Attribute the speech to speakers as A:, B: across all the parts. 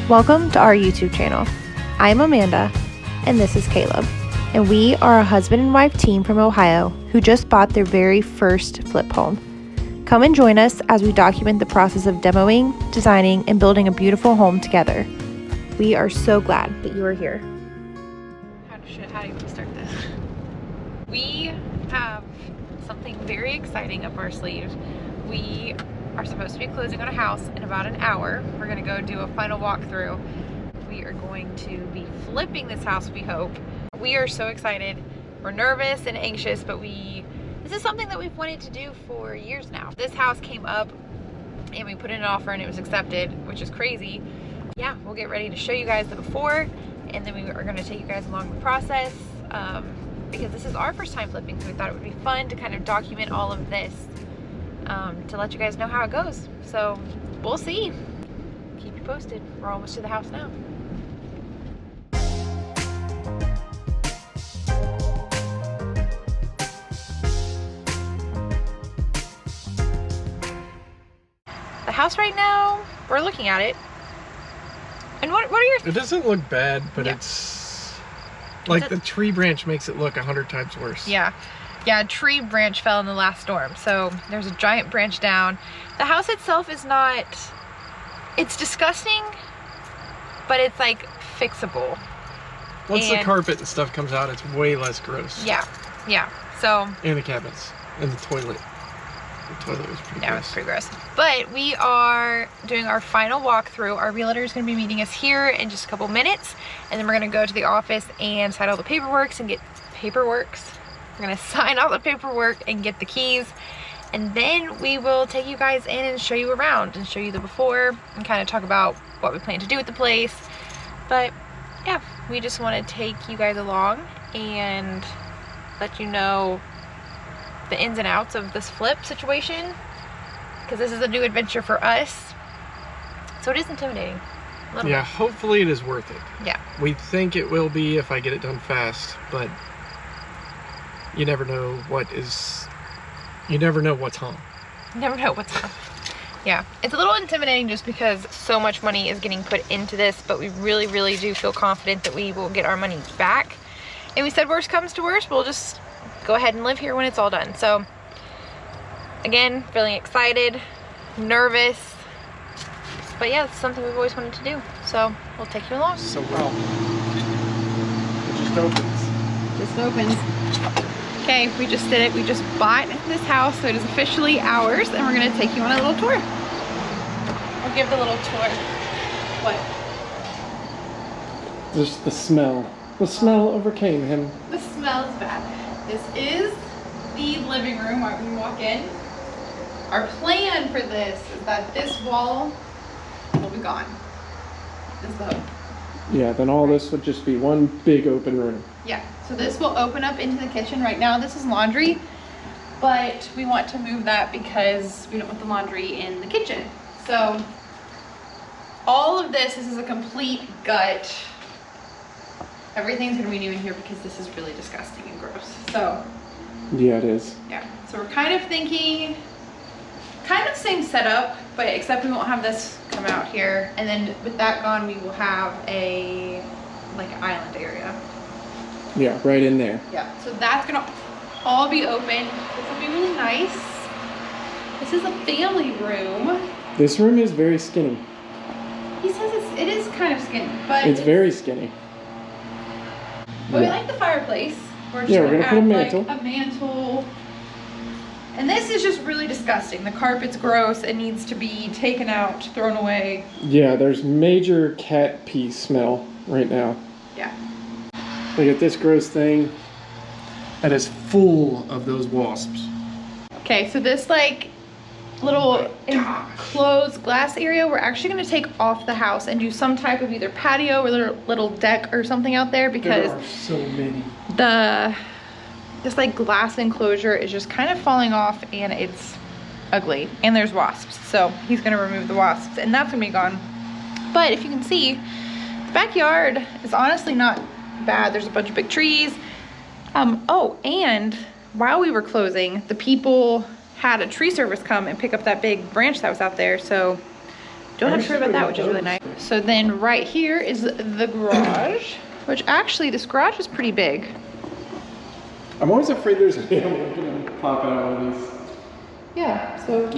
A: Welcome to our YouTube channel. I'm Amanda, and this is Caleb, and we are a husband and wife team from Ohio who just bought their very first flip home. Come and join us as we document the process of demoing, designing, and building a beautiful home together. We are so glad that you are here.
B: How do you start this? We have something very exciting up our sleeve. We are supposed to be closing on a house in about an hour. We're gonna go do a final walkthrough. We are going to be flipping this house, we hope. We are so excited. We're nervous and anxious, but this is something that we've wanted to do for years now. This house came up and we put in an offer and it was accepted, which is crazy. Yeah, we'll get ready to show you guys the before, and then we are gonna take you guys along the process because this is our first time flipping, so we thought it would be fun to kind of document all of this to let you guys know how it goes. So we'll see. Keep you posted. We're almost to the house now. The house right now, we're looking at it. And what are your...
C: It doesn't look bad, but
B: Yeah.
C: it's like the tree branch makes it look 100 times worse.
B: Yeah, a tree branch fell in the last storm, so there's a giant branch down. The house itself is not, it's disgusting, but it's like fixable.
C: Once the carpet and stuff comes out, it's way less gross.
B: Yeah, so.
C: And the cabinets and the toilet. The toilet was pretty gross.
B: Yeah, it's pretty gross. But we are doing our final walkthrough. Our realtor is going to be meeting us here in just a couple minutes, and then we're going to go to the office and sign all the paperwork and get paperworks. We're going to sign all the paperwork and get the keys, and then we will take you guys in and show you around and show you the before and kind of talk about what we plan to do with the place. But yeah, we just want to take you guys along and let you know the ins and outs of this flip situation, because this is a new adventure for us, so it is intimidating a little
C: Yeah,
B: bit.
C: hopefully it is worth it.
B: Yeah,
C: We think it will be if I get it done fast, but you never know what's on.
B: you never know what's on. Yeah, it's a little intimidating just because so much money is getting put into this, but we really do feel confident that we will get our money back. And we said worst comes to worst, we'll just go ahead and live here when it's all done. So again, feeling excited, nervous, but yeah, it's something we've always wanted to do, so we'll take you along.
C: So well. It just opens.
B: Just opens. Okay, we just did it. We just bought this house, so it is officially ours, and we're gonna take you on a little tour. I'll give the little tour. What?
C: Just the smell. The smell overcame him.
B: The smell is bad. This is the living room when we walk in. Our plan for this is that this wall will be gone. This is the hope.
C: Yeah, then all this would just be one big open room.
B: Yeah, so this will open up into the kitchen. Right now this is laundry, but we want to move that because we don't want the laundry in the kitchen. So all of this is a complete gut. Everything's gonna be new in here because this is really disgusting and gross. So
C: Yeah, it is.
B: yeah, so we're kind of thinking, kind of same setup, but except we won't have this come out here. And then with that gone, we will have a like island area.
C: Yeah, right in there.
B: Yeah, so that's gonna all be open. This will be really nice. This is a family room.
C: This room is very skinny.
B: He says it is kind of skinny, but
C: It's very skinny.
B: But we
C: Yeah.
B: like the fireplace. We're just
C: Yeah, we're gonna put a
B: add,
C: mantle.
B: Like, a mantle. And this is just really disgusting. The carpet's gross. It needs to be taken out, thrown away.
C: Yeah, there's major cat pee smell right now.
B: Yeah.
C: Look at this gross thing that is full of those wasps.
B: Okay, so this like little enclosed glass area, we're actually going to take off the house and do some type of either patio or little deck or something out there, because
C: There are so many.
B: this like glass enclosure is just kind of falling off and it's ugly, and there's wasps, so he's going to remove the wasps and that's going to be gone. But if you can see, the backyard is honestly not bad. There's a bunch of big trees. Oh, and while we were closing, the people had a tree service come and pick up that big branch that was out there, so Don't have to worry about that, which is really nice. So then right here is the garage, which actually this garage is pretty big.
C: I'm always afraid there's an animal gonna pop out of these.
B: Yeah, so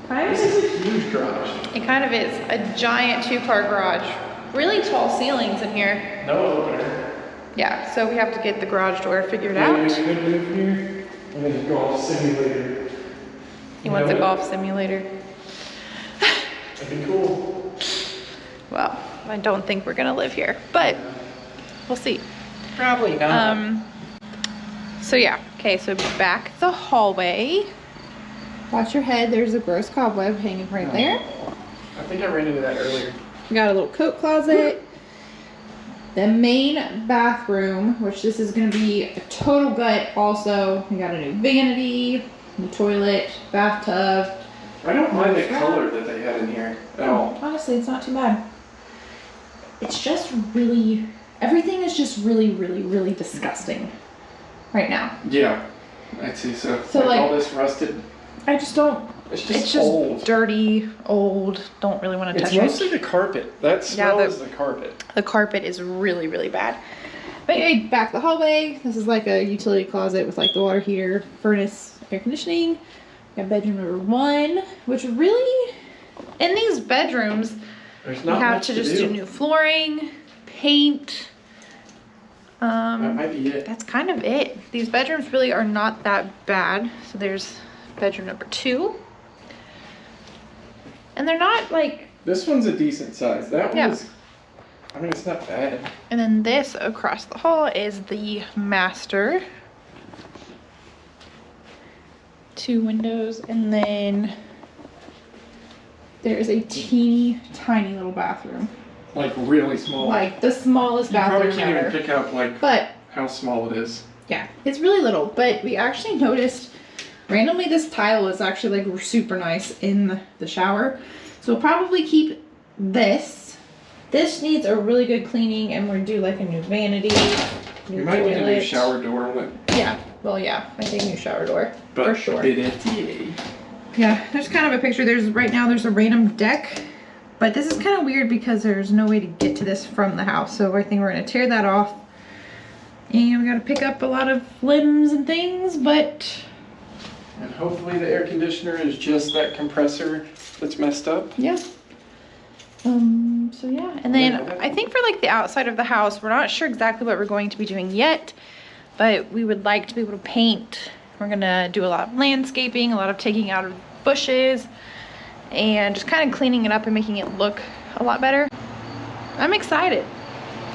B: kind of
C: This is a huge garage.
B: it kind of is a giant 2-car garage. Really tall ceilings in here.
C: No opener.
B: Yeah, so we have to get the garage door figured
C: Yeah,
B: out.
C: we could live here and then a golf simulator.
B: He wants a golf simulator.
C: That'd be cool.
B: Well, I don't think we're gonna live here, but we'll see.
C: Probably not.
B: So yeah, okay, so back the hallway. Watch your head, there's a gross cobweb hanging right there.
C: I think I ran into that earlier.
B: We got a little coat closet. The main bathroom, which this is gonna be a total gut also. We got a new vanity, new toilet, bathtub.
C: I don't mind the color that they had in here at all.
B: Honestly, it's not too bad. It's just really, everything is just really, really, really disgusting right now.
C: Yeah, I'd say so.
B: So, like,
C: all this rusted.
B: I just don't,
C: It's
B: it's just
C: old.
B: dirty, old, don't really want to
C: It's
B: touch
C: mostly
B: it.
C: the carpet. That smell
B: the-
C: is the carpet.
B: The carpet is really, really bad. But anyway, back the hallway. This is like a utility closet with like the water heater, furnace, air conditioning. Got bedroom number 1, which really, in these bedrooms,
C: There's
B: we
C: not
B: have
C: much
B: to just do new flooring, paint.
C: That might be it.
B: That's kind of it. These bedrooms really are not that bad. So there's bedroom number 2. And they're not like,
C: This one's a decent size. That
B: Yeah.
C: one's, I mean, it's not bad.
B: and then this across the hall is the master. 2 windows, and then there's a teeny tiny little bathroom.
C: Like really small.
B: Like the smallest
C: you probably
B: bathroom
C: can't even
B: ever.
C: pick up like
B: But
C: how small it is.
B: yeah, it's really little, but we actually noticed randomly this tile is actually like super nice in the shower. So we'll probably keep this. This needs a really good cleaning, and we'll do like a new vanity, new
C: We might need a new
B: toilet.
C: shower door on it.
B: Yeah, well yeah, I think new shower door,
C: But
B: for sure.
C: BDTA.
B: Yeah, there's kind of a picture. Right now there's a random deck, but this is kind of weird because there's no way to get to this from the house. So I think we're gonna tear that off. And we gotta pick up a lot of limbs and things, but
C: And hopefully the air conditioner is just that compressor that's messed up.
B: yeah. So yeah, and then I think for like the outside of the house, we're not sure exactly what we're going to be doing yet, but we would like to be able to paint. We're gonna do a lot of landscaping, a lot of taking out of bushes, and just kind of cleaning it up and making it look a lot better. I'm excited.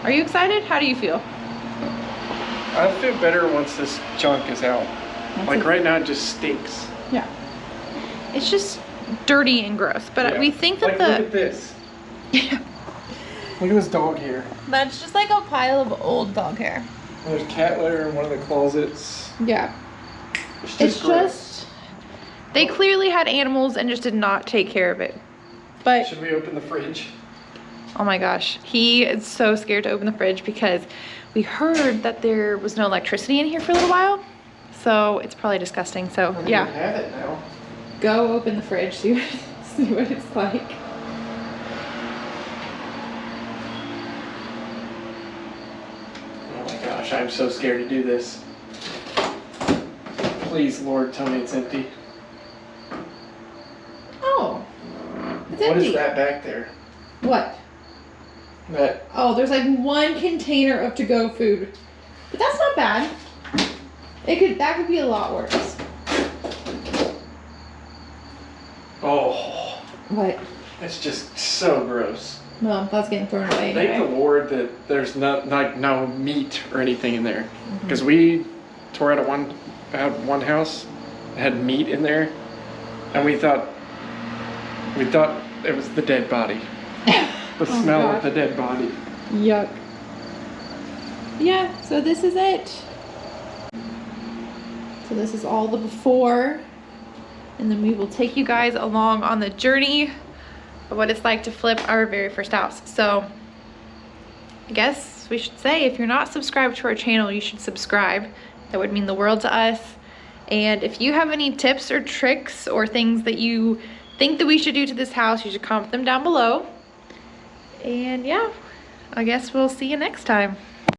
B: Are you excited? How do you feel?
C: I feel better once this junk is out. Like right now it just stinks.
B: Yeah. It's just dirty and gross, but
C: Yeah.
B: we think that
C: Like, look at this.
B: yeah,
C: Look at this dog hair.
B: that's just like a pile of old dog hair.
C: There's cat litter in one of the closets.
B: Yeah.
C: It's
B: It's
C: gross.
B: just, they clearly had animals and just did not take care of it. But,
C: Should we open the fridge?
B: oh my gosh, he is so scared to open the fridge because we heard that there was no electricity in here for a little while. So it's probably disgusting. So
C: We
B: yeah,
C: have it now.
B: go open the fridge, see what it's like.
C: Oh my gosh, I'm so scared to do this. Please, Lord, tell me it's empty.
B: Oh, it's
C: What
B: empty.
C: is that back there?
B: What?
C: That,
B: Oh, there's like 1 container of to-go food. But that's not bad. That could be a lot worse.
C: oh,
B: What?
C: it's just so gross.
B: Well, that's getting thrown away
C: Thank the
B: anyway.
C: Lord that there's no meat or anything in there. Because we tore out one house, it had meat in there, and we thought it was the dead body. The
B: Oh,
C: smell
B: God.
C: of the dead body.
B: Yuck. Yeah, so this is it. So this is all the before. And then we will take you guys along on the journey of what it's like to flip our very first house. So I guess we should say, if you're not subscribed to our channel, you should subscribe. That would mean the world to us. And if you have any tips or tricks or things that you think that we should do to this house, you should comment them down below. And yeah, I guess we'll see you next time.